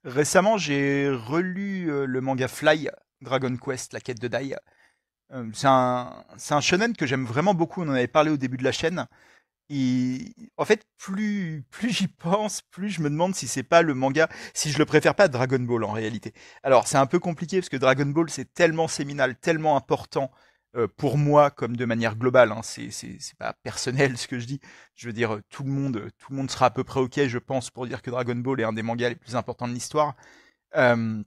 Récemment, j'ai relu le manga Fly, Dragon Quest, la quête de Dai. C'est un shonen que j'aime vraiment beaucoup. On en avait parlé au début de la chaîne. Et en fait, plus j'y pense, plus je me demande si c'est pas le manga, si je le préfère pas à Dragon Ball en réalité. Alors, c'est un peu compliqué parce que Dragon Ball, c'est tellement séminal, tellement important pour moi comme de manière globale. Hein. C'est pas personnel ce que je dis. Je veux dire, tout le monde sera à peu près ok, je pense, pour dire que Dragon Ball est un des mangas les plus importants de l'histoire. Euh,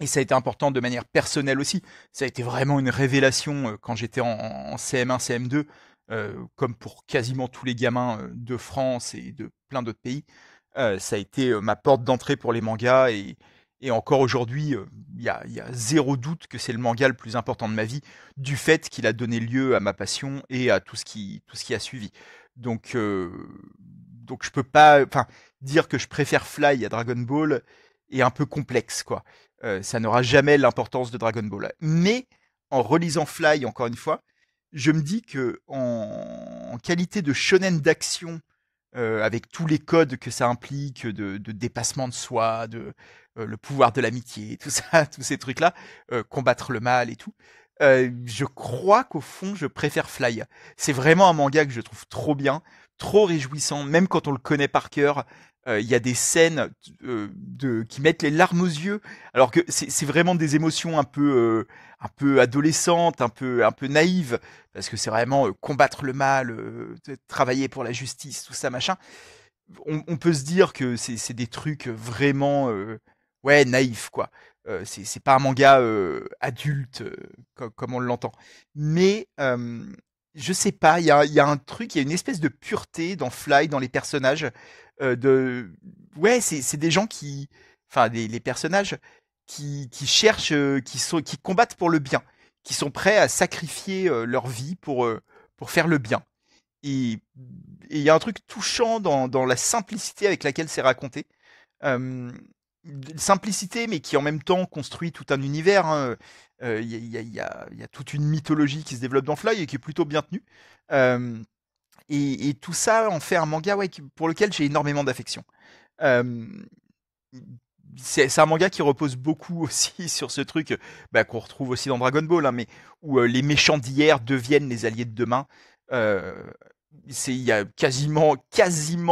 et ça a été important de manière personnelle aussi. Ça a été vraiment une révélation quand j'étais en CM1, CM2, comme pour quasiment tous les gamins de France et de plein d'autres pays. Ça a été ma porte d'entrée pour les mangas et encore aujourd'hui, il y a zéro doute que c'est le manga le plus important de ma vie, du fait qu'il a donné lieu à ma passion et à tout ce qui a suivi. Donc, euh, donc je peux pas, enfin, dire que je préfère Fly à Dragon Ball est un peu complexe, quoi. Ça n'aura jamais l'importance de Dragon Ball. Mais en relisant Fly, encore une fois, je me dis que en qualité de shonen d'action, avec tous les codes que ça implique, de dépassement de soi, de le pouvoir de l'amitié, tout ça, tous ces trucs-là, combattre le mal et tout. Je crois qu'au fond, je préfère Fly. C'est vraiment un manga que je trouve trop bien, trop réjouissant, même quand on le connaît par cœur. Il y a des scènes qui mettent les larmes aux yeux, alors que c'est vraiment des émotions un peu adolescentes, un peu naïves, parce que c'est vraiment combattre le mal, travailler pour la justice, tout ça machin. On peut se dire que c'est des trucs vraiment ouais naïfs quoi. C'est pas un manga adulte comme on l'entend. Mais je sais pas, il y a un truc, il y a une espèce de pureté dans Fly, dans les personnages. De ouais, c'est des gens qui, enfin les personnages qui cherchent, qui combattent pour le bien, qui sont prêts à sacrifier leur vie pour faire le bien. Et et il y a un truc touchant dans la simplicité avec laquelle c'est raconté. Euh, Simplicité, mais qui en même temps construit tout un univers. Hein. Il y a toute une mythologie qui se développe dans Fly et qui est plutôt bien tenue. Euh, et tout ça en fait un manga ouais, pour lequel j'ai énormément d'affection. Euh, c'est un manga qui repose beaucoup aussi sur ce truc bah, qu'on retrouve aussi dans Dragon Ball, hein, mais où les méchants d'hier deviennent les alliés de demain. Euh, il y a quasiment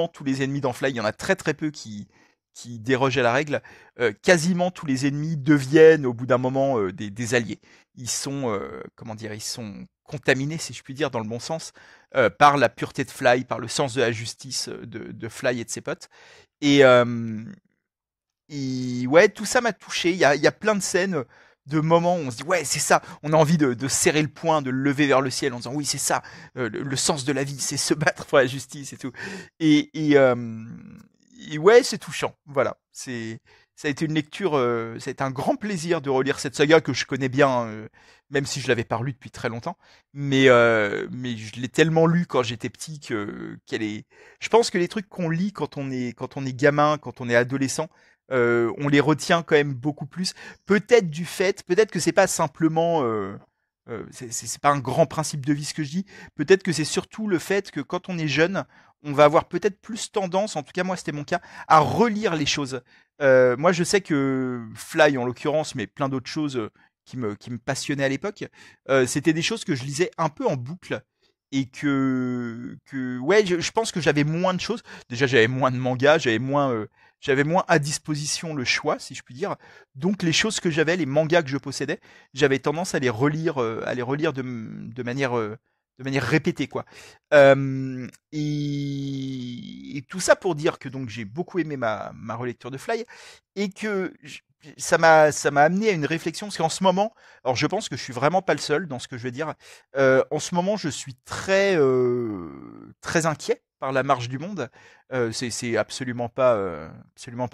tous les ennemis dans Fly. Il y en a très peu qui dérogent à la règle. Quasiment tous les ennemis deviennent au bout d'un moment des alliés. Ils sont comment dire, ils sont contaminés, si je puis dire, dans le bon sens, par la pureté de Fly, par le sens de la justice de Fly et de ses potes. Et, ouais, tout ça m'a touché. Il y a plein de scènes, de moments où on se dit ouais c'est ça. On a envie de serrer le poing, de le lever vers le ciel en disant oui c'est ça. Le sens de la vie, c'est se battre pour la justice et tout. Et, et, euh, et ouais c'est touchant. Voilà. Ça a été une lecture, ça a été un grand plaisir de relire cette saga que je connais bien, même si je l'avais pas lu depuis très longtemps. Mais je l'ai tellement lu quand j'étais petit que qu'elle est. Je pense que les trucs qu'on lit quand on est gamin, quand on est adolescent, on les retient quand même beaucoup plus. Peut-être du fait, peut-être que c'est pas simplement, c'est pas un grand principe de vie ce que je dis. Peut-être que c'est surtout le fait que quand on est jeune, on va avoir peut-être plus tendance, en tout cas moi c'était mon cas, à relire les choses. Moi je sais que Fly en l'occurrence, mais plein d'autres choses qui me passionnaient à l'époque, c'était des choses que je lisais un peu en boucle et que ouais, je pense que j'avais moins de choses. Déjà, j'avais moins de mangas, j'avais moins à disposition le choix, si je puis dire. Donc, les choses que j'avais, les mangas que je possédais, j'avais tendance à les relire de manière répétée, quoi. Et tout ça pour dire que donc j'ai beaucoup aimé ma relecture de Fly et que ça m'a amené à une réflexion parce qu'en ce moment, alors je pense que je suis vraiment pas le seul dans ce que je veux dire. En ce moment, je suis très inquiet par la marche du monde. C'est absolument pas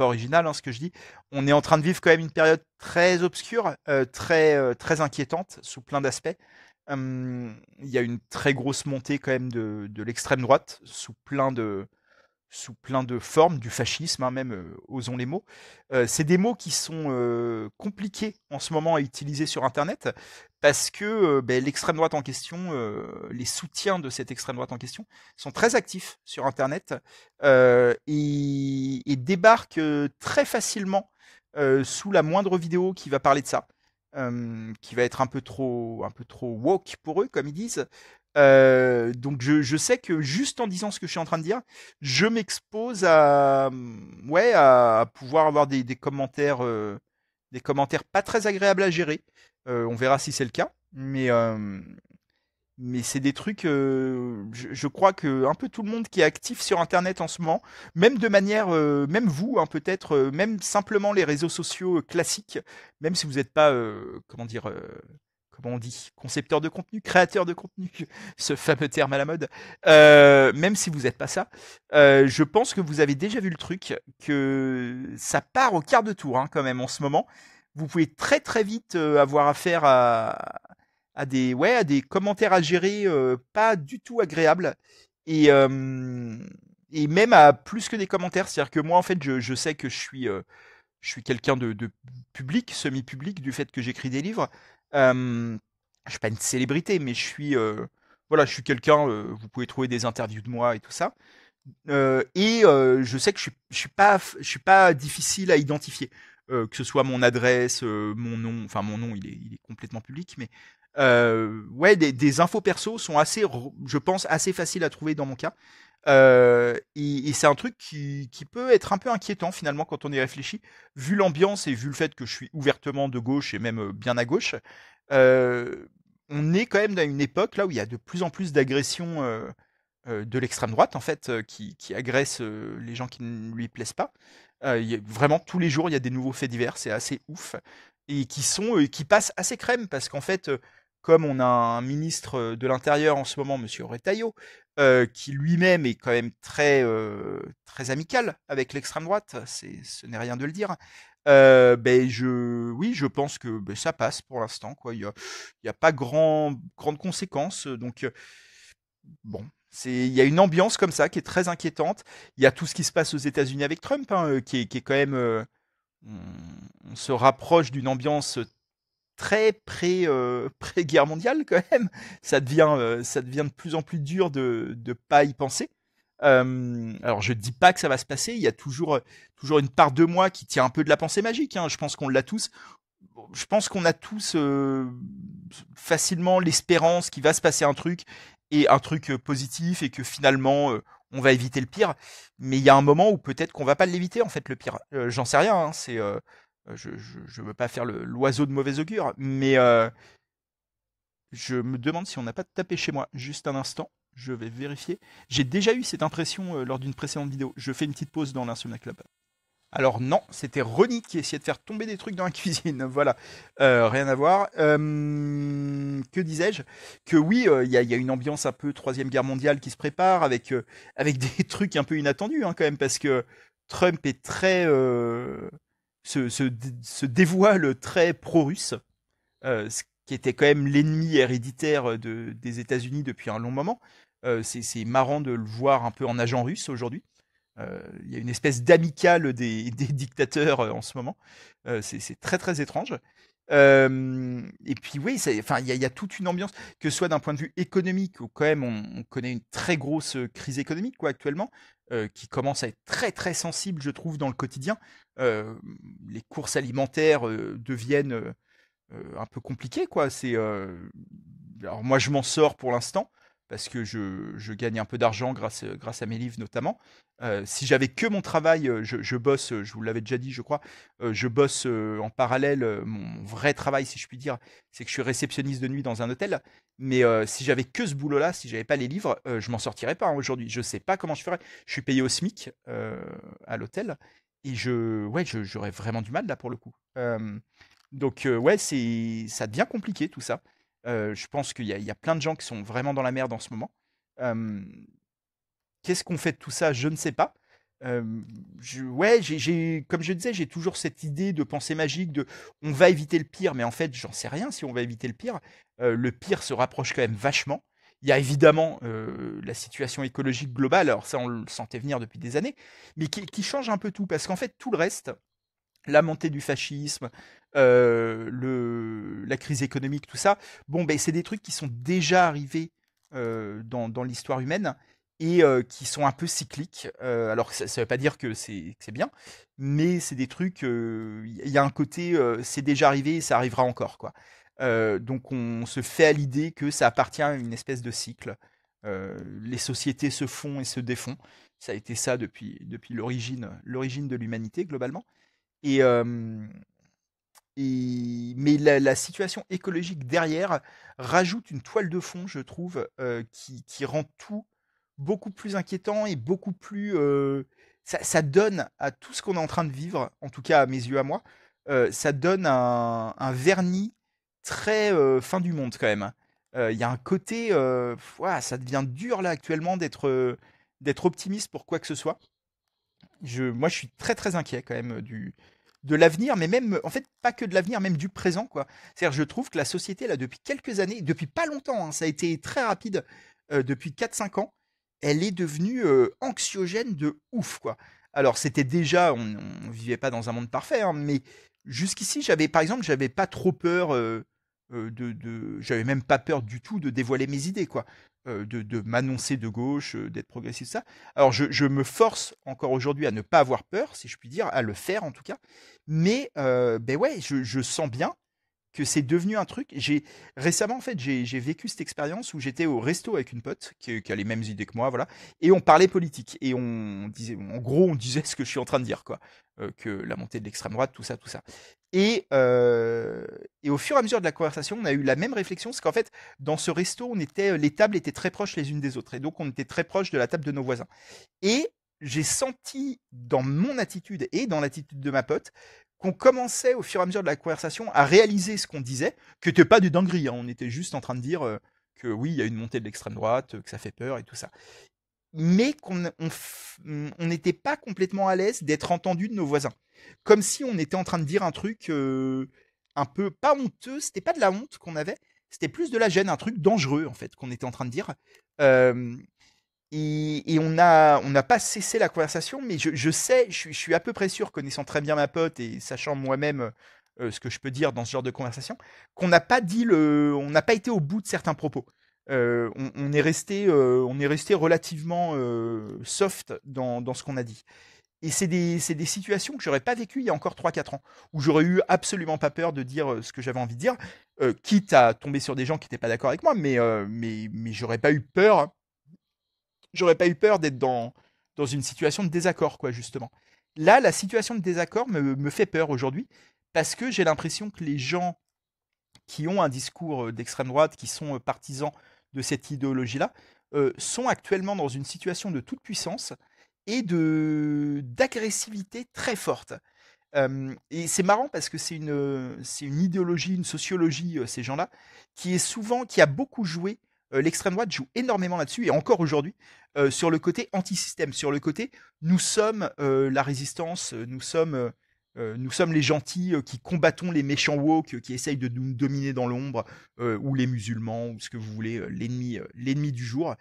original hein, ce que je dis. On est en train de vivre quand même une période très obscure, très inquiétante sous plein d'aspects. Il y a une très grosse montée quand même de l'extrême droite sous plein de formes, du fascisme, hein, même, osons les mots. C'est des mots qui sont compliqués en ce moment à utiliser sur Internet parce que ben, l'extrême droite en question, les soutiens de cette extrême droite en question sont très actifs sur Internet et débarquent très facilement sous la moindre vidéo qui va parler de ça, qui va être un peu trop woke pour eux, comme ils disent. Donc je sais que juste en disant ce que je suis en train de dire, je m'expose à, ouais, à pouvoir avoir des commentaires pas très agréables à gérer. On verra si c'est le cas, mais c'est des trucs, je crois que un peu tout le monde qui est actif sur Internet en ce moment, même de manière, même vous, hein, peut-être, même simplement les réseaux sociaux classiques, même si vous n'êtes pas, comment dire, comment on dit, concepteur de contenu, créateur de contenu, ce fameux terme à la mode, même si vous n'êtes pas ça, je pense que vous avez déjà vu le truc, que ça part au quart de tour, hein, quand même, en ce moment. Vous pouvez très très vite avoir affaire à des, ouais, à des commentaires à gérer pas du tout agréables et, euh, et même à plus que des commentaires. C'est-à-dire que moi, en fait, je sais que je suis quelqu'un de public, semi-public, du fait que j'écris des livres. Je suis pas une célébrité, mais voilà, je suis quelqu'un. Vous pouvez trouver des interviews de moi et tout ça. Je sais que je suis pas difficile à identifier. Que ce soit mon adresse, mon nom, enfin mon nom il est complètement public, mais ouais, des infos perso sont je pense, assez faciles à trouver dans mon cas. Et c'est un truc qui peut être un peu inquiétant finalement quand on y réfléchit, vu l'ambiance et vu le fait que je suis ouvertement de gauche et même bien à gauche. Euh, on est quand même dans une époque là où il y a de plus en plus d'agressions de l'extrême droite en fait, qui agresse les gens qui ne lui plaisent pas. Vraiment tous les jours il y a des nouveaux faits divers, c'est assez ouf et qui passent assez crème parce qu'en fait, comme on a un ministre de l'Intérieur en ce moment, Monsieur Retailleau, qui lui-même est quand même très amical avec l'extrême droite, ce n'est rien de le dire. Oui, je pense que ça passe pour l'instant, quoi. Il y a pas grande conséquence, donc bon, il y a une ambiance comme ça qui est très inquiétante. Il y a tout ce qui se passe aux États-Unis avec Trump, hein, qui est quand même, on, on se rapproche d'une ambiance très pré-guerre mondiale quand même. Ça devient de plus en plus dur de pas y penser. Alors je dis pas que ça va se passer. Il y a toujours une part de moi qui tient un peu de la pensée magique, hein. Je pense qu'on l'a tous. Je pense qu'on a tous facilement l'espérance qu'il va se passer un truc et un truc positif et que finalement on va éviter le pire. Mais il y a un moment où peut-être qu'on va pas l'éviter en fait le pire. J'en sais rien, hein, je veux pas faire l'oiseau de mauvais augure, mais je me demande si on n'a pas tapé chez moi. Juste un instant, je vais vérifier. J'ai déjà eu cette impression lors d'une précédente vidéo. Je fais une petite pause dans l'Insomnia Club. Alors non, c'était Ronnie qui essayait de faire tomber des trucs dans la cuisine. Voilà. Rien à voir. Que disais-je? Que oui, il y a une ambiance un peu Troisième Guerre mondiale qui se prépare avec des trucs un peu inattendus, hein, quand même, parce que Trump est se dévoile très pro-russe, ce qui était quand même l'ennemi héréditaire des États-Unis depuis un long moment. C'est marrant de le voir un peu en agent russe aujourd'hui. Il y a une espèce d'amicale des dictateurs en ce moment. C'est très très étrange. Et puis oui, enfin, il y a toute une ambiance, que ce soit d'un point de vue économique, où quand même on connaît une très grosse crise économique quoi, actuellement, qui commence à être très très sensible, je trouve, dans le quotidien. Euh, les courses alimentaires deviennent un peu compliquées, quoi. Alors moi je m'en sors pour l'instant parce que je gagne un peu d'argent grâce à mes livres notamment. Si j'avais que mon travail, je bosse, je vous l'avais déjà dit, je crois, je bosse en parallèle. Mon vrai travail, si je puis dire, c'est que je suis réceptionniste de nuit dans un hôtel. Mais si j'avais que ce boulot-là, si j'avais pas les livres, je m'en sortirais pas, hein, aujourd'hui. Je sais pas comment je ferais. Je suis payé au SMIC à l'hôtel et ouais, j'aurais vraiment du mal là pour le coup. Donc ouais, ça devient compliqué tout ça. Je pense qu'il y a plein de gens qui sont vraiment dans la merde en ce moment. Euh, Qu'est-ce qu'on fait de tout ça? Je ne sais pas. Ouais, comme je disais, j'ai toujours cette idée de pensée magique de on va éviter le pire, mais en fait, j'en sais rien si on va éviter le pire. Le pire se rapproche quand même vachement. Il y a évidemment la situation écologique globale, alors ça on le sentait venir depuis des années, mais qui change un peu tout, parce qu'en fait tout le reste, la montée du fascisme, la crise économique, tout ça, bon, ben, c'est des trucs qui sont déjà arrivés dans l'histoire humaine et qui sont un peu cycliques. Alors ça veut pas dire que c'est bien, mais c'est des trucs. Il y a un côté, c'est déjà arrivé, et ça arrivera encore, quoi. Donc on se fait à l'idée que ça appartient à une espèce de cycle. Les sociétés se font et se défont. Ça a été ça depuis l'origine de l'humanité globalement. Et, mais la situation écologique derrière rajoute une toile de fond, je trouve, qui rend tout beaucoup plus inquiétant et beaucoup plus. Ça donne à tout ce qu'on est en train de vivre, en tout cas à mes yeux à moi, ça donne un vernis très fin du monde quand même. Il y a un côté, ouah, ça devient dur là actuellement d'être optimiste pour quoi que ce soit. Moi, je suis très très inquiet quand même de l'avenir, mais même, en fait, pas que de l'avenir, même du présent, quoi. C'est-à-dire, je trouve que la société, là, depuis quelques années, depuis pas longtemps, hein, ça a été très rapide, depuis 4 5 ans, elle est devenue anxiogène de ouf, quoi. Alors, c'était déjà, on vivait pas dans un monde parfait, hein, mais jusqu'ici, par exemple, j'avais pas trop peur, j'avais même pas peur du tout de dévoiler mes idées, quoi. De m'annoncer de gauche, d'être progressiste, ça. Alors je me force encore aujourd'hui à ne pas avoir peur, si je puis dire, à le faire en tout cas. Mais ben ouais, je sens bien que c'est devenu un truc. Récemment en fait j'ai vécu cette expérience où j'étais au resto avec une pote qui a les mêmes idées que moi, voilà, et on parlait politique et on disait, en gros, on disait ce que je suis en train de dire, quoi. Que la montée de l'extrême droite, tout ça, tout ça. Et, et au fur et à mesure de la conversation, on a eu la même réflexion, c'est qu'en fait, dans ce resto, les tables étaient très proches les unes des autres, et donc on était très proches de la table de nos voisins. Et j'ai senti dans mon attitude et dans l'attitude de ma pote qu'on commençait au fur et à mesure de la conversation à réaliser ce qu'on disait, que c'était pas du dinguerie, hein, on était juste en train de dire que oui, il y a une montée de l'extrême droite, que ça fait peur et tout ça. Mais on n'était pas complètement à l'aise d'être entendu de nos voisins. Comme si on était en train de dire un truc un peu, pas honteux, c'était pas de la honte qu'on avait, c'était plus de la gêne, un truc dangereux en fait qu'on était en train de dire. Euh, et on n'a pas cessé la conversation, mais je sais, je suis à peu près sûr, connaissant très bien ma pote et sachant moi-même ce que je peux dire dans ce genre de conversation, on n'a pas été au bout de certains propos. On est resté relativement soft dans ce qu'on a dit. Et c'est des situations que j'aurais pas vécues il y a encore 3 4 ans, où j'aurais eu absolument pas peur de dire ce que j'avais envie de dire, quitte à tomber sur des gens qui n'étaient pas d'accord avec moi, mais j'aurais pas eu peur d'être dans une situation de désaccord, quoi, justement. Là, la situation de désaccord me fait peur aujourd'hui, parce que j'ai l'impression que les gens qui ont un discours d'extrême droite, qui sont partisans de cette idéologie-là, sont actuellement dans une situation de toute puissance et d'agressivité très forte. Et c'est marrant parce que c'est une idéologie, une sociologie, ces gens-là, qui a beaucoup joué. L'extrême droite joue énormément là-dessus, et encore aujourd'hui, sur le côté anti-système, sur le côté nous sommes la résistance, nous sommes les gentils qui combattons les méchants woke qui essayent de nous dominer dans l'ombre, ou les musulmans, ou ce que vous voulez, l'ennemi du jour,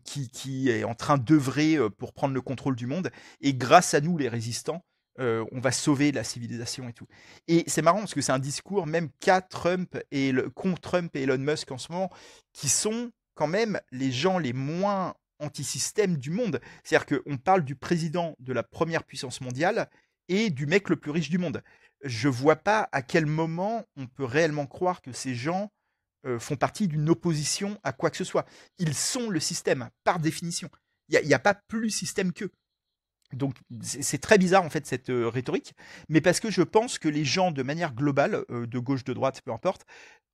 qui est en train d'œuvrer pour prendre le contrôle du monde. Et grâce à nous, les résistants, on va sauver la civilisation et tout. Et c'est marrant parce que c'est un discours même contre Trump et Elon Musk en ce moment, qui sont quand même les gens les moins anti-système du monde. C'est-à-dire qu'on parle du président de la première puissance mondiale et du mec le plus riche du monde. Je vois pas à quel moment on peut réellement croire que ces gens font partie d'une opposition à quoi que ce soit. Ils sont le système, par définition. Il y a pas plus système qu'eux. Donc c'est très bizarre en fait cette rhétorique, mais parce que je pense que les gens de manière globale, de gauche, de droite, peu importe,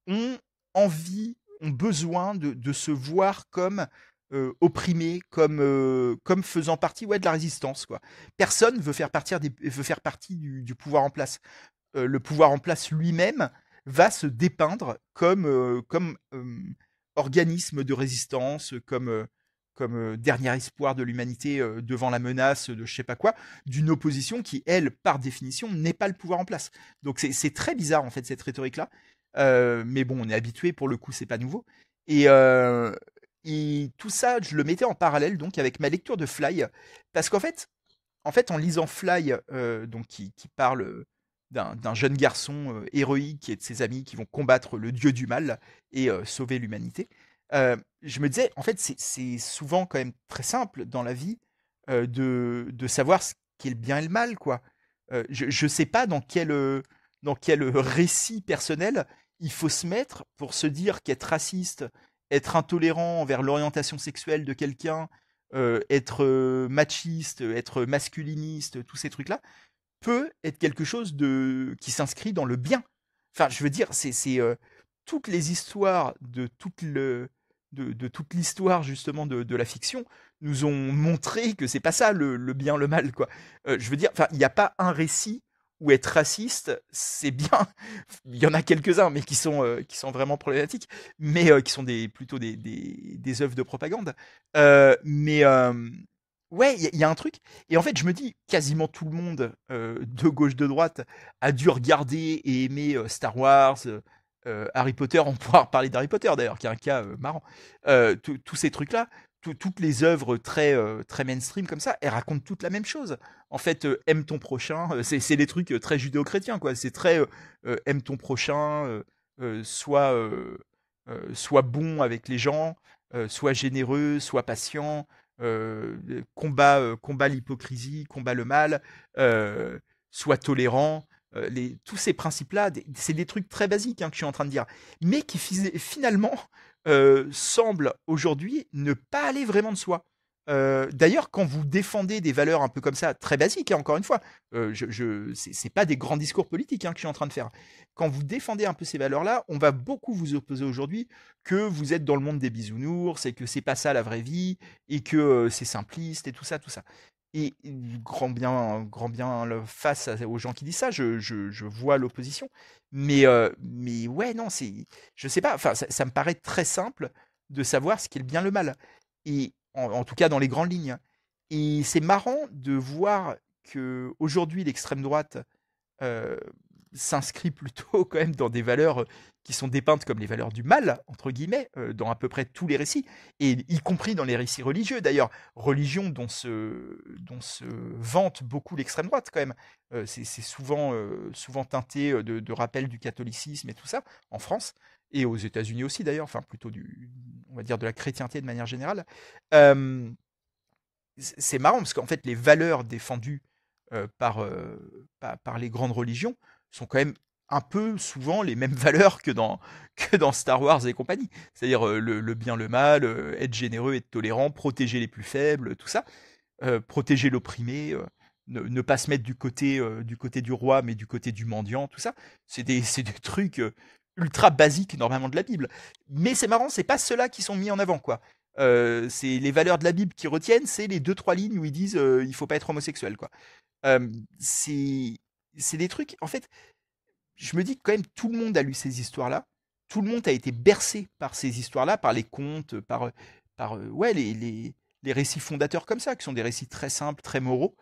ont envie, ont besoin de se voir comme opprimés, comme faisant partie, ouais, de la résistance, quoi. Personne veut faire partie du pouvoir en place. Le pouvoir en place lui-même va se dépeindre comme organisme de résistance, comme dernier espoir de l'humanité devant la menace de je sais pas quoi, d'une opposition qui, elle, par définition, n'est pas le pouvoir en place. Donc c'est très bizarre en fait cette rhétorique-là. Mais bon, on est habitué, pour le coup, c'est pas nouveau. Et, euh, et tout ça, je le mettais en parallèle donc avec ma lecture de Fly, parce qu'en fait, en lisant Fly, donc qui parle d'un jeune garçon héroïque et de ses amis qui vont combattre le dieu du mal et sauver l'humanité. Je me disais, en fait, c'est souvent quand même très simple dans la vie de savoir ce qui est le bien et le mal, quoi. Je sais pas dans quel récit personnel il faut se mettre pour se dire qu'être raciste, être intolérant envers l'orientation sexuelle de quelqu'un, être machiste, être masculiniste, tous ces trucs-là, peut être quelque chose qui s'inscrit dans le bien. Enfin, je veux dire, toutes les histoires de toute l'histoire justement de la fiction nous ont montré que c'est pas ça le bien, le mal, quoi. Je veux dire, enfin, il n'y a pas un récit où être raciste, c'est bien. Il y en a quelques-uns, mais qui sont vraiment problématiques, mais qui sont plutôt des œuvres de propagande. Mais ouais, il y a un truc. Et en fait, je me dis, quasiment tout le monde, de gauche, de droite, a dû regarder et aimer Star Wars, Harry Potter. On pourra reparler d'Harry Potter d'ailleurs, qui est un cas marrant. Tous ces trucs-là, toutes les œuvres très mainstream comme ça, elles racontent toutes la même chose. En fait, aime ton prochain, c'est des trucs très judéo-chrétiens, quoi. C'est très aime ton prochain, sois bon avec les gens, sois généreux, sois patient, combat l'hypocrisie, combat le mal, sois tolérant. Tous ces principes-là, c'est des trucs très basiques hein, que je suis en train de dire, mais qui finalement semblent aujourd'hui ne pas aller vraiment de soi. D'ailleurs, quand vous défendez des valeurs un peu comme ça, très basiques, hein, encore une fois, c'est pas des grands discours politiques hein, que je suis en train de faire. Quand vous défendez un peu ces valeurs-là, on va beaucoup vous opposer aujourd'hui que vous êtes dans le monde des bisounours et que c'est pas ça la vraie vie et que c'est simpliste et tout ça, tout ça. Et grand bien aux gens qui disent ça, je vois l'opposition. Mais ouais, non, je sais pas, enfin, ça me paraît très simple de savoir ce qui est le bien, le mal. Et en tout cas dans les grandes lignes. Et c'est marrant de voir que aujourd'hui l'extrême droite euh, s'inscrit plutôt quand même dans des valeurs qui sont dépeintes comme les valeurs du mal, entre guillemets, dans à peu près tous les récits, et y compris dans les récits religieux d'ailleurs, religion dont se vante beaucoup l'extrême droite quand même. C'est souvent teinté de rappels du catholicisme et tout ça, en France, et aux États-Unis aussi d'ailleurs, enfin plutôt on va dire de la chrétienté de manière générale. Euh, c'est marrant parce qu'en fait, les valeurs défendues par les grandes religions sont quand même un peu souvent les mêmes valeurs que dans Star Wars et compagnie. C'est-à-dire le bien, le mal, être généreux, être tolérant, protéger les plus faibles, tout ça, protéger l'opprimé, ne pas se mettre du côté du roi, mais du côté du mendiant, tout ça. C'est des trucs ultra basiques normalement de la Bible. Mais c'est marrant, c'est pas ceux-là qui sont mis en avant, quoi. C'est les valeurs de la Bible qui retiennent, c'est les deux trois lignes où ils disent il faut pas être homosexuel, quoi. Euh, c'est c'est des trucs. En fait, je me dis que quand même tout le monde a lu ces histoires-là. Tout le monde a été bercé par ces histoires-là, par les contes, par ouais, les récits fondateurs comme ça, qui sont des récits très simples, très moraux.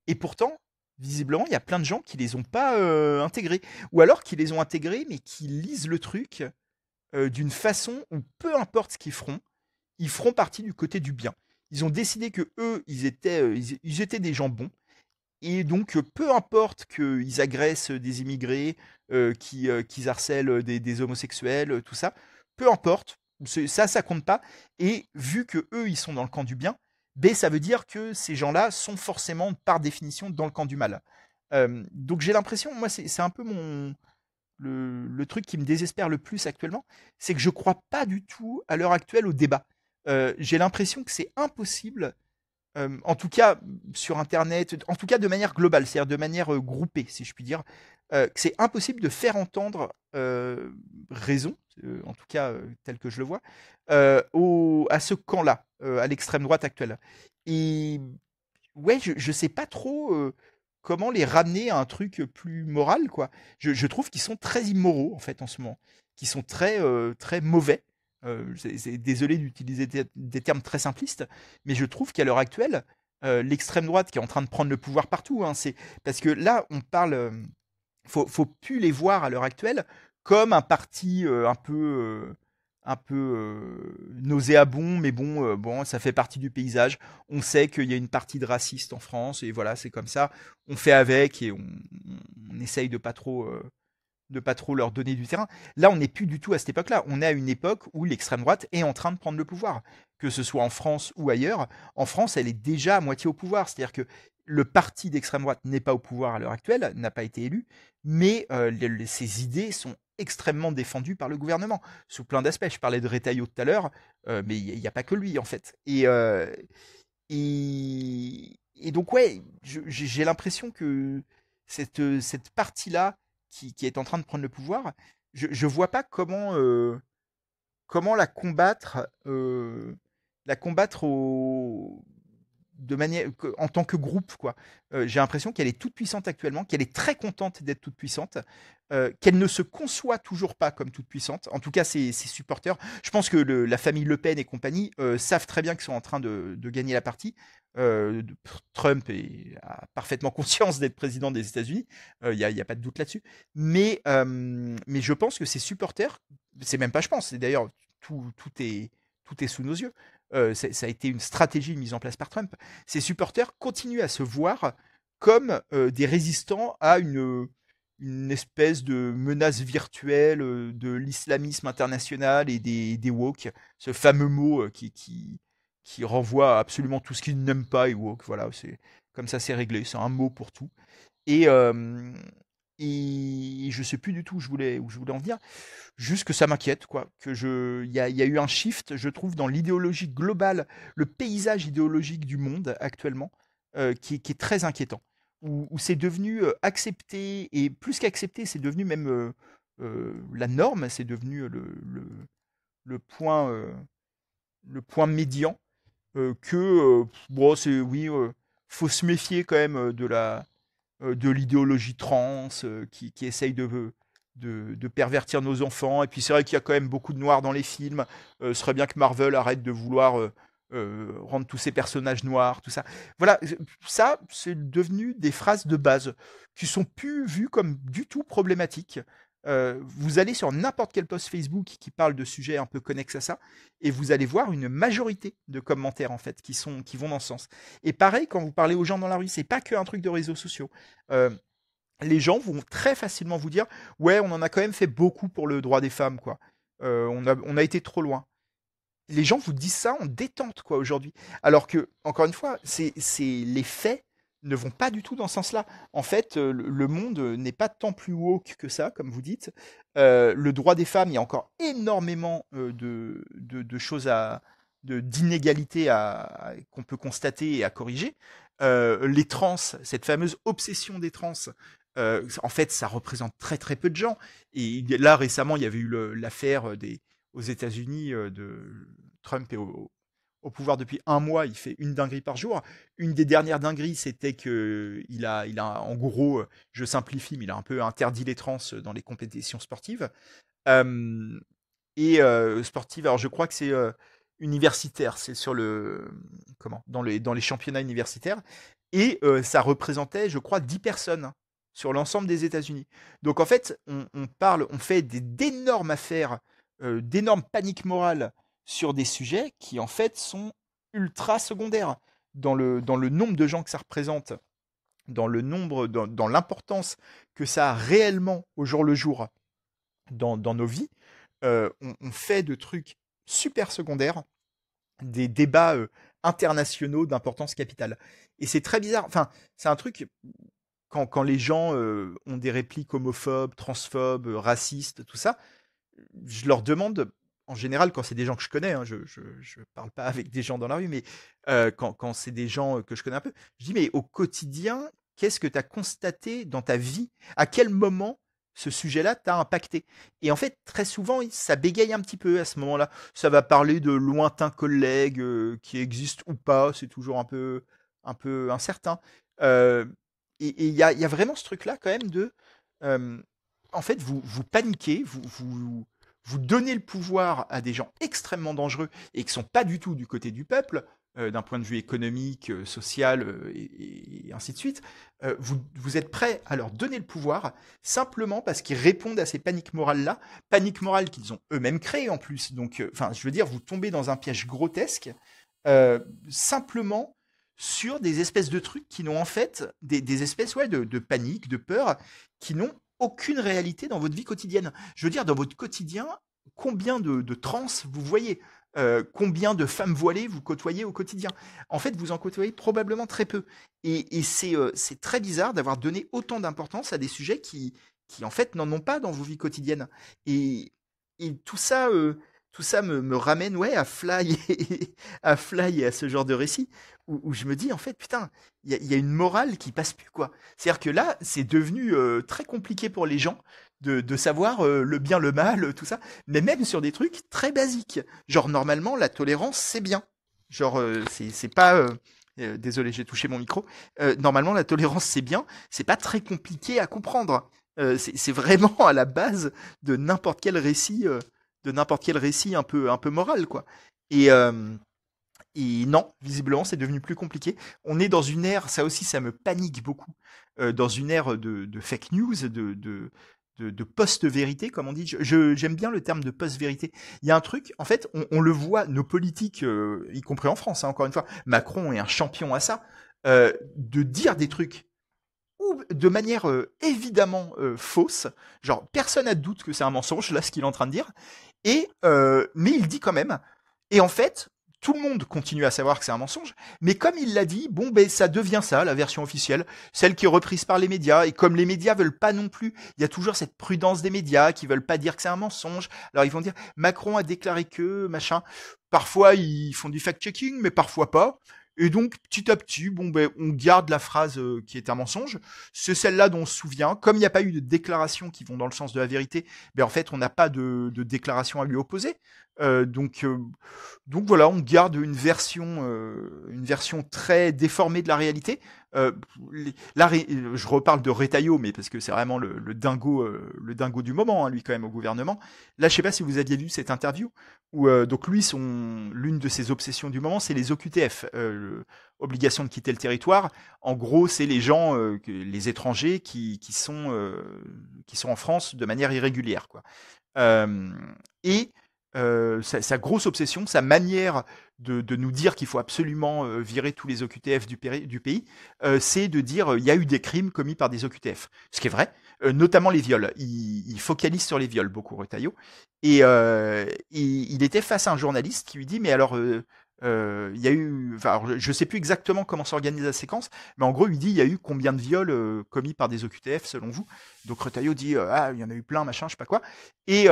Et pourtant, visiblement, il y a plein de gens qui les ont pas intégrés. Ou alors qui les ont intégrés, mais qui lisent le truc d'une façon où peu importe ce qu'ils feront, ils feront partie du côté du bien. Ils ont décidé que eux, ils étaient des gens bons. Et donc, peu importe qu'ils agressent des immigrés, qu'ils harcèlent des homosexuels, tout ça, peu importe, ça compte pas. Et vu que eux, ils sont dans le camp du bien, B, ça veut dire que ces gens-là sont forcément, par définition, dans le camp du mal. Donc j'ai l'impression, moi, c'est un peu le truc qui me désespère le plus actuellement, c'est que je crois pas du tout à l'heure actuelle au débat. J'ai l'impression que c'est impossible en tout cas sur Internet, en tout cas de manière globale, c'est-à-dire de manière groupée, si je puis dire, que c'est impossible de faire entendre raison, en tout cas tel que je le vois, à ce camp-là, à l'extrême droite actuelle. Et ouais, je sais pas trop comment les ramener à un truc plus moral, quoi. Je trouve qu'ils sont très immoraux, en fait, en ce moment, qui sont très mauvais. Désolé d'utiliser des termes très simplistes, mais je trouve qu'à l'heure actuelle, l'extrême droite qui est en train de prendre le pouvoir partout, hein, c'est parce que là, on parle, faut plus les voir à l'heure actuelle comme un parti un peu nauséabond, mais bon, ça fait partie du paysage. On sait qu'il y a une partie de racistes en France, et voilà, c'est comme ça. On fait avec et on essaye de pas trop de pas trop leur donner du terrain. Là, on n'est plus du tout à cette époque-là. On est à une époque où l'extrême droite est en train de prendre le pouvoir, que ce soit en France ou ailleurs. En France, elle est déjà à moitié au pouvoir, c'est-à-dire que le parti d'extrême droite n'est pas au pouvoir à l'heure actuelle, n'a pas été élu, mais ses idées sont extrêmement défendues par le gouvernement, sous plein d'aspects. Je parlais de Retailleau tout à l'heure, mais il n'y a pas que lui en fait. Et donc ouais, j'ai l'impression que cette partie-là qui est en train de prendre le pouvoir, je vois pas comment la combattre de manière en tant que groupe quoi. J'ai l'impression qu'elle est toute puissante actuellement, qu'elle est très contente d'être toute puissante, qu'elle ne se conçoit toujours pas comme toute puissante. En tout cas, ses supporters. Je pense que la famille Le Pen et compagnie savent très bien qu'ils sont en train de gagner la partie. Trump a parfaitement conscience d'être président des États-Unis. Y a pas de doute là-dessus. Mais je pense que ses supporters, c'est même pas je pense, c'est d'ailleurs tout est sous nos yeux. Ça a été une stratégie mise en place par Trump. Ses supporters continuent à se voir comme des résistants à une espèce de menace virtuelle de l'islamisme international et des woke, ce fameux mot qui renvoie à absolument tout ce qu'ils n'aiment pas et woke. Voilà, c'est comme ça, c'est réglé. C'est un mot pour tout. Et, euh, et je sais plus du tout où je voulais en venir. Juste que ça m'inquiète, quoi. Il y a eu un shift, je trouve, dans l'idéologie globale, le paysage idéologique du monde actuellement, qui est très inquiétant. Où c'est devenu accepté, et plus qu'accepté, c'est devenu même la norme, c'est devenu le point, le point médian, bon, oui, faut se méfier quand même de l'idéologie trans qui essaye de pervertir nos enfants. Et puis c'est vrai qu'il y a quand même beaucoup de noirs dans les films. Ce serait bien que Marvel arrête de vouloir rendre tous ces personnages noirs, tout ça. Voilà, ça, c'est devenu des phrases de base qui sont plus vues comme du tout problématiques. Vous allez sur n'importe quel post Facebook qui parle de sujets un peu connexes à ça, et vous allez voir une majorité de commentaires en fait qui vont dans ce sens. Et pareil, quand vous parlez aux gens dans la rue, c'est pas qu'un truc de réseaux sociaux. Euh, les gens vont très facilement vous dire ouais, on en a quand même fait beaucoup pour le droit des femmes, quoi. On a été trop loin. Les gens vous disent ça en détente, quoi, aujourd'hui. Alors que, encore une fois, les faits ne vont pas du tout dans ce sens-là. En fait, le monde n'est pas tant plus woke que ça, comme vous dites. Le droit des femmes, il y a encore énormément de choses d'inégalités qu'on peut constater et à corriger. Les trans, cette fameuse obsession des trans, en fait, ça représente très très peu de gens. Et là, récemment, il y avait eu l'affaire aux États-Unis de Trump est au pouvoir depuis un mois, il fait une dinguerie par jour. Une des dernières dingueries, c'était que en gros, je simplifie, mais il a un peu interdit les trans dans les compétitions sportives. Euh, sportives, alors je crois que c'est universitaire, c'est sur dans les championnats universitaires. Et ça représentait, je crois, 10 personnes sur l'ensemble des États-Unis. Donc en fait, on fait d'énormes affaires, d'énormes paniques morales sur des sujets qui en fait sont ultra secondaires dans le nombre de gens que ça représente, dans l'importance que ça a réellement au jour le jour dans nos vies. On fait de trucs super secondaires des débats internationaux d'importance capitale. Et c'est très bizarre. Enfin, c'est un truc quand les gens ont des répliques homophobes, transphobes, racistes, tout ça, je leur demande, en général, quand c'est des gens que je connais, hein, je parle pas avec des gens dans la rue, mais quand c'est des gens que je connais un peu, je dis, mais au quotidien, qu'est-ce que tu as constaté dans ta vie? À quel moment ce sujet-là t'a impacté? Et en fait, très souvent, ça bégaye un petit peu à ce moment-là. Ça va parler de lointains collègues qui existent ou pas, c'est toujours un peu incertain. Euh, et il y a vraiment ce truc-là quand même euh, en fait, vous paniquez, vous donnez le pouvoir à des gens extrêmement dangereux et qui sont pas du tout du côté du peuple, d'un point de vue économique, social, et ainsi de suite. Vous êtes prêt à leur donner le pouvoir simplement parce qu'ils répondent à ces paniques morales-là, paniques morales qu'ils ont eux-mêmes créées en plus. Donc, enfin, je veux dire, vous tombez dans un piège grotesque simplement sur des espèces de trucs qui n'ont en fait des espèces ouais, de panique, de peur, qui n'ont aucune réalité dans votre vie quotidienne. Je veux dire, dans votre quotidien, combien de trans vous voyez? Combien de femmes voilées vous côtoyez au quotidien? En fait, vous en côtoyez probablement très peu. Et c'est très bizarre d'avoir donné autant d'importance à des sujets qui en fait n'en ont pas dans vos vies quotidiennes. Et, et tout ça me ramène ouais à Fly à Fly et à ce genre de récit où je me dis en fait putain il y a une morale qui passe plus quoi. C'est-à-dire que là c'est devenu très compliqué pour les gens de savoir le bien le mal tout ça, mais même sur des trucs très basiques. Genre normalement la tolérance c'est bien. Genre c'est pas désolé j'ai touché mon micro. Normalement la tolérance c'est bien, c'est pas très compliqué à comprendre. C'est vraiment à la base de n'importe quel récit un peu moral, quoi. Et, euh, et non, visiblement, c'est devenu plus compliqué. On est dans une ère, ça aussi, ça me panique beaucoup, dans une ère de fake news, de post-vérité, comme on dit. J'aime bien le terme de post-vérité. Il y a un truc, en fait, on le voit, nos politiques, y compris en France, hein, encore une fois, Macron est un champion à ça, de dire des trucs ou de manière évidemment fausse, genre personne n'a de doute que c'est un mensonge, là, ce qu'il est en train de dire, mais il dit quand même, et en fait, tout le monde continue à savoir que c'est un mensonge, mais comme il l'a dit, bon, ben ça devient ça, la version officielle, celle qui est reprise par les médias, et comme les médias veulent pas non plus, il y a toujours cette prudence des médias qui veulent pas dire que c'est un mensonge, alors ils vont dire, Macron a déclaré que, machin, parfois ils font du fact-checking, mais parfois pas, et donc, petit à petit, bon, ben, on garde la phrase qui est un mensonge. C'est celle-là dont on se souvient. Comme il n'y a pas eu de déclarations qui vont dans le sens de la vérité, ben, en fait, on n'a pas de déclaration à lui opposer. Euh, donc, euh, donc voilà, on garde une version très déformée de la réalité. Euh, là, je reparle de Retailleau, mais parce que c'est vraiment le dingo du moment, hein, lui quand même au gouvernement. Là, je sais pas si vous aviez vu cette interview où donc lui, l'une de ses obsessions du moment, c'est les OQTF, obligation de quitter le territoire. En gros, c'est les gens, les étrangers qui sont en France de manière irrégulière, quoi. Euh, et sa grosse obsession, sa manière de nous dire qu'il faut absolument virer tous les OQTF du pays, c'est de dire il y a eu des crimes commis par des OQTF. Ce qui est vrai, notamment les viols. Il focalise sur les viols beaucoup, Retailleau. Et il était face à un journaliste qui lui dit mais alors il y a eu, enfin, alors, je sais plus exactement comment s'organise la séquence, mais en gros, il lui dit il y a eu combien de viols commis par des OQTF selon vous? Donc Retailleau dit ah il y en a eu plein machin je sais pas quoi. Et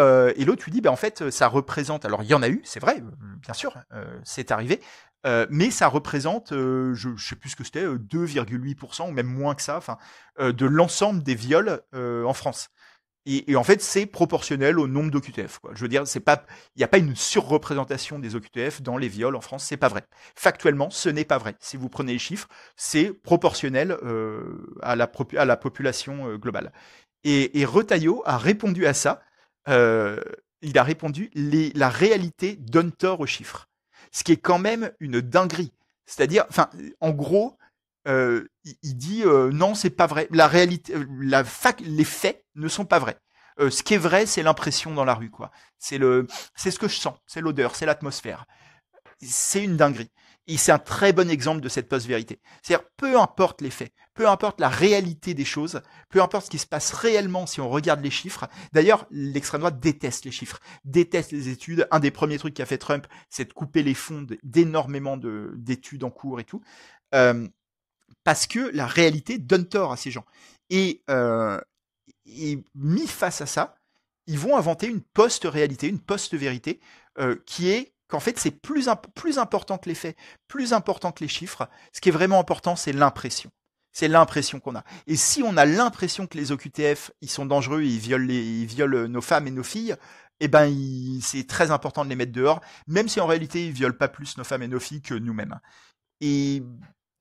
l'autre lui dit bah en fait ça représente, alors il y en a eu c'est vrai bien sûr c'est arrivé, mais ça représente je sais plus ce que c'était 2,8% ou même moins que ça, enfin de l'ensemble des viols en France. Et en fait, c'est proportionnel au nombre d'OQTF. Quoi. Je veux dire, c'est pas, il n'y a pas une surreprésentation des OQTF dans les viols en France. C'est pas vrai. Factuellement, ce n'est pas vrai. Si vous prenez les chiffres, c'est proportionnel à la population globale. Et Retailleau a répondu à ça. Euh, il a répondu la réalité donne tort aux chiffres, ce qui est quand même une dinguerie. C'est-à-dire, enfin, en gros, il dit non, c'est pas vrai. La réalité, les faits ne sont pas vrais. Ce qui est vrai, c'est l'impression dans la rue, quoi. C'est ce que je sens, c'est l'odeur, c'est l'atmosphère. C'est une dinguerie. Et c'est un très bon exemple de cette post-vérité. C'est-à-dire, peu importe les faits, peu importe la réalité des choses, peu importe ce qui se passe réellement si on regarde les chiffres. D'ailleurs, l'extrême droite déteste les chiffres, déteste les études. Un des premiers trucs qu'a fait Trump, c'est de couper les fonds d'énormément d'études en cours et tout. Euh, Parce que la réalité donne tort à ces gens. Et, euh, et mis face à ça, ils vont inventer une post-réalité, une post-vérité, qui est qu'en fait c'est plus important que les faits, plus important que les chiffres. Ce qui est vraiment important, c'est l'impression. C'est l'impression qu'on a. Et si on a l'impression que les OQTF, ils sont dangereux, ils violent nos femmes et nos filles, eh ben, c'est très important de les mettre dehors, même si en réalité, ils violent pas plus nos femmes et nos filles que nous-mêmes. Et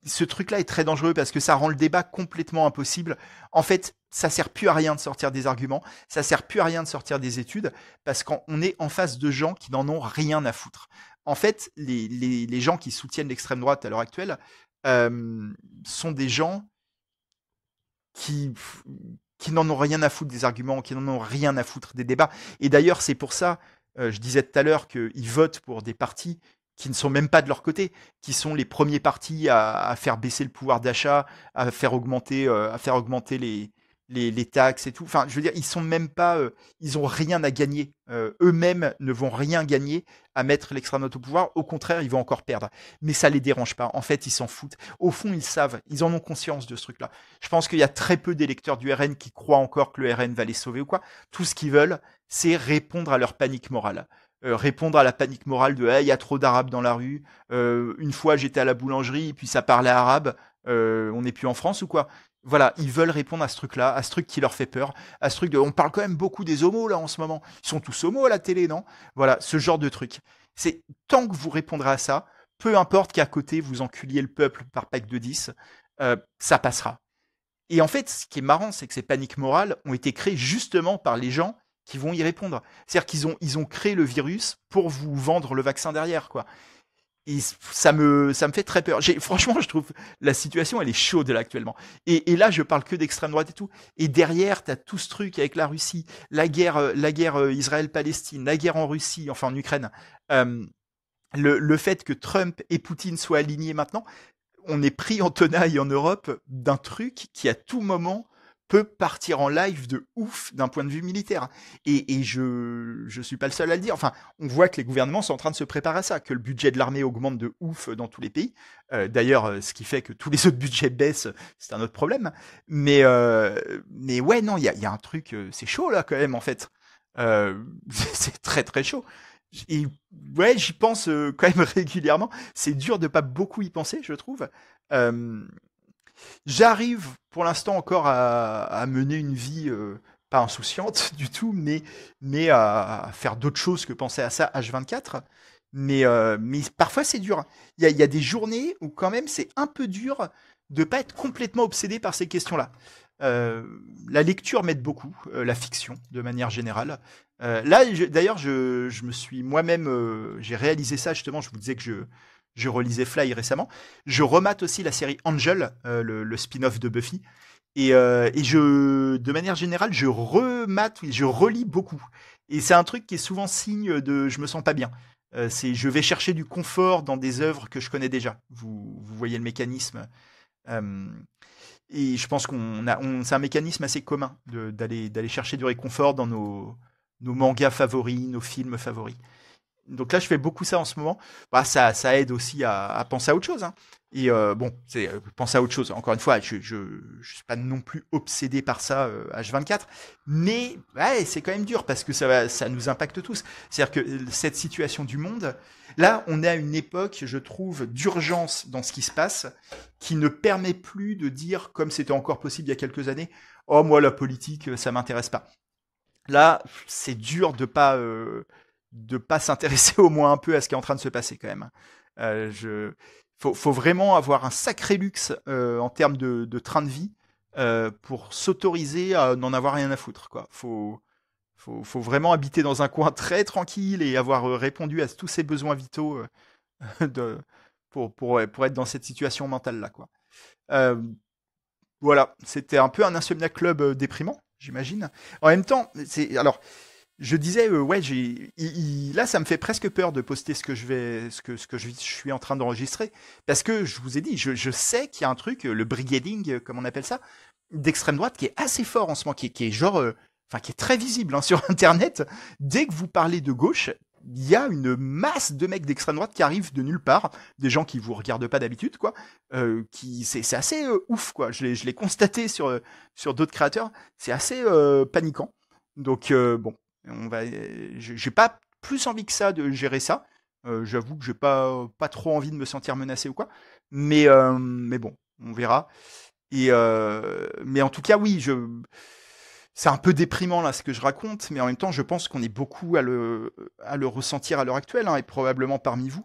ce truc-là est très dangereux parce que ça rend le débat complètement impossible. En fait, ça sert plus à rien de sortir des arguments, ça sert plus à rien de sortir des études, parce qu'on est en face de gens qui n'en ont rien à foutre. En fait, les gens qui soutiennent l'extrême droite à l'heure actuelle sont des gens qui, qui n'en ont rien à foutre des arguments, qui n'en ont rien à foutre des débats. Et d'ailleurs, c'est pour ça, je disais tout à l'heure qu'ils votent pour des partis qui ne sont même pas de leur côté, qui sont les premiers partis à faire baisser le pouvoir d'achat, à faire augmenter les taxes et tout. Enfin, je veux dire, ils sont même pas, ils ont rien à gagner. Eux-mêmes ne vont rien gagner à mettre l'extrême droite au pouvoir. Au contraire, ils vont encore perdre. Mais ça les dérange pas. En fait, ils s'en foutent. Au fond, ils savent, ils en ont conscience de ce truc-là. Je pense qu'il y a très peu d'électeurs du RN qui croient encore que le RN va les sauver ou quoi. Tout ce qu'ils veulent, c'est répondre à leur panique morale. Répondre à la panique morale de il y a trop d'arabes dans la rue. Une fois j'étais à la boulangerie puis ça parlait arabe. On n'est plus en France ou quoi. Voilà, ils veulent répondre à ce truc-là, à ce truc qui leur fait peur, à ce truc de. On parle quand même beaucoup des homos là en ce moment. Ils sont tous homos à la télé, non? Voilà, ce genre de truc. C'est tant que vous répondrez à ça, peu importe qu'à côté vous enculiez le peuple par pack de 10, ça passera. Et en fait, ce qui est marrant, c'est que ces paniques morales ont été créées justement par les gens qui vont y répondre. C'est-à-dire qu'ils ont créé le virus pour vous vendre le vaccin derrière, quoi. Et ça me fait très peur. Franchement, je trouve la situation, elle est chaude là actuellement. Et là, je parle que d'extrême droite et tout. Et derrière, t'as tout ce truc avec la Russie, la guerre Israël-Palestine, la guerre en Russie, enfin en Ukraine. Euh, le fait que Trump et Poutine soient alignés maintenant, on est pris en tenaille en Europe d'un truc qui à tout moment peut partir en live de ouf d'un point de vue militaire. Et je suis pas le seul à le dire. Enfin, on voit que les gouvernements sont en train de se préparer à ça, que le budget de l'armée augmente de ouf dans tous les pays. D'ailleurs, ce qui fait que tous les autres budgets baissent, c'est un autre problème. Mais ouais, non, il y a un truc, c'est chaud là quand même en fait. C'est très très chaud. Et ouais, j'y pense quand même régulièrement. C'est dur de pas beaucoup y penser, je trouve. Euh, J'arrive pour l'instant encore à mener une vie pas insouciante du tout, mais à faire d'autres choses que penser à ça H24. Mais parfois c'est dur. Il y a des journées où quand même c'est un peu dur de pas être complètement obsédé par ces questions-là. Euh, la lecture m'aide beaucoup, la fiction de manière générale. Là, d'ailleurs, je me suis moi-même, j'ai réalisé ça justement. Je vous disais que je relisais Fly récemment. Je remate aussi la série Angel, le spin-off de Buffy. De manière générale, je remate, oui, je relis beaucoup. Et c'est un truc qui est souvent signe de je me sens pas bien. Je vais chercher du confort dans des œuvres que je connais déjà. Vous voyez le mécanisme. Euh, et je pense c'est un mécanisme assez commun d'aller chercher du réconfort dans nos mangas favoris, nos films favoris. Donc là, je fais beaucoup ça en ce moment. Bah, ça aide aussi à penser à autre chose, hein. Et bon, c'est penser à autre chose. Encore une fois, je suis pas non plus obsédé par ça H24, mais ouais, c'est quand même dur parce que ça nous impacte tous. C'est-à-dire que cette situation du monde, là, on est à une époque, je trouve, d'urgence dans ce qui se passe, qui ne permet plus de dire, comme c'était encore possible il y a quelques années, oh moi la politique, ça m'intéresse pas. Là, c'est dur de pas s'intéresser au moins un peu à ce qui est en train de se passer quand même. Faut vraiment avoir un sacré luxe en termes de train de vie pour s'autoriser à n'en avoir rien à foutre, quoi. Faut vraiment habiter dans un coin très tranquille et avoir répondu à tous ses besoins vitaux de, pour être dans cette situation mentale là, quoi. Euh, voilà, c'était un peu un Insomnia Club déprimant, j'imagine. En même temps, alors je disais, ouais, là, ça me fait presque peur de poster ce que je suis en train d'enregistrer, parce que je vous ai dit, je sais qu'il y a un truc, le brigading, comme on appelle ça, d'extrême droite, qui est assez fort en ce moment, qui est genre, enfin, qui est très visible hein, sur Internet. Dès que vous parlez de gauche, il y a une masse de mecs d'extrême droite qui arrivent de nulle part, des gens qui vous regardent pas d'habitude, quoi. C'est assez ouf, quoi. Je l'ai constaté sur d'autres créateurs, c'est assez paniquant. Donc bon. J'ai pas plus envie que ça de gérer ça. J'avoue que j'ai pas trop envie de me sentir menacé ou quoi. Mais bon, on verra. Mais en tout cas, oui, c'est un peu déprimant là ce que je raconte, mais en même temps, je pense qu'on est beaucoup à le ressentir à l'heure actuelle, hein, et probablement parmi vous.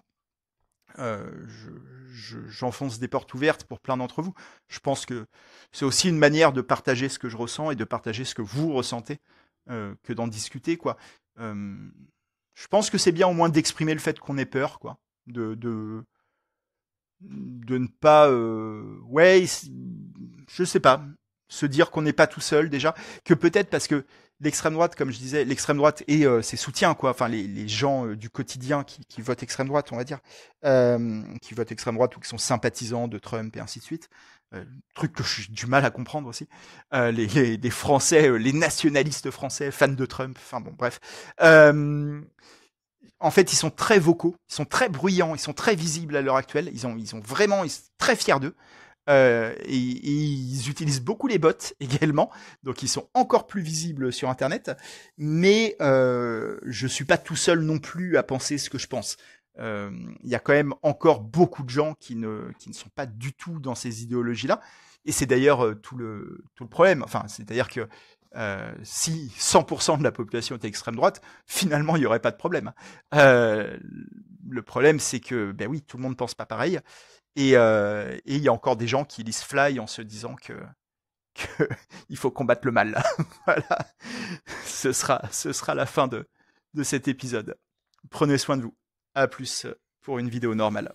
J'enfonce des portes ouvertes pour plein d'entre vous. Je pense que c'est aussi une manière de partager ce que je ressens et de partager ce que vous ressentez que d'en discuter, quoi. Euh, je pense que c'est bien au moins d'exprimer le fait qu'on ait peur, quoi. De ne pas, ouais, je sais pas, se dire qu'on n'est pas tout seul déjà, que peut-être parce que l'extrême droite, comme je disais, l'extrême droite et ses soutiens, quoi, enfin les gens du quotidien qui votent extrême droite, on va dire, qui votent extrême droite ou qui sont sympathisants de Trump et ainsi de suite, truc que j'ai du mal à comprendre aussi. Les Français, les nationalistes français, fans de Trump, enfin bon, bref. En fait, ils sont très vocaux, ils sont très bruyants, ils sont très visibles à l'heure actuelle. Ils sont très fiers d'eux. Et ils utilisent beaucoup les bots également, donc ils sont encore plus visibles sur Internet. Mais je suis pas tout seul non plus à penser ce que je pense. Il y a quand même encore beaucoup de gens qui ne sont pas du tout dans ces idéologies-là. Et c'est d'ailleurs tout le problème. Enfin, c'est-à-dire que si 100% de la population était extrême droite, finalement, il n'y aurait pas de problème. Euh, le problème, c'est que, ben oui, tout le monde pense pas pareil. Et il y a encore des gens qui lisent Fly en se disant que il faut combattre le mal. Voilà, ce sera la fin de cet épisode. Prenez soin de vous. À plus pour une vidéo normale.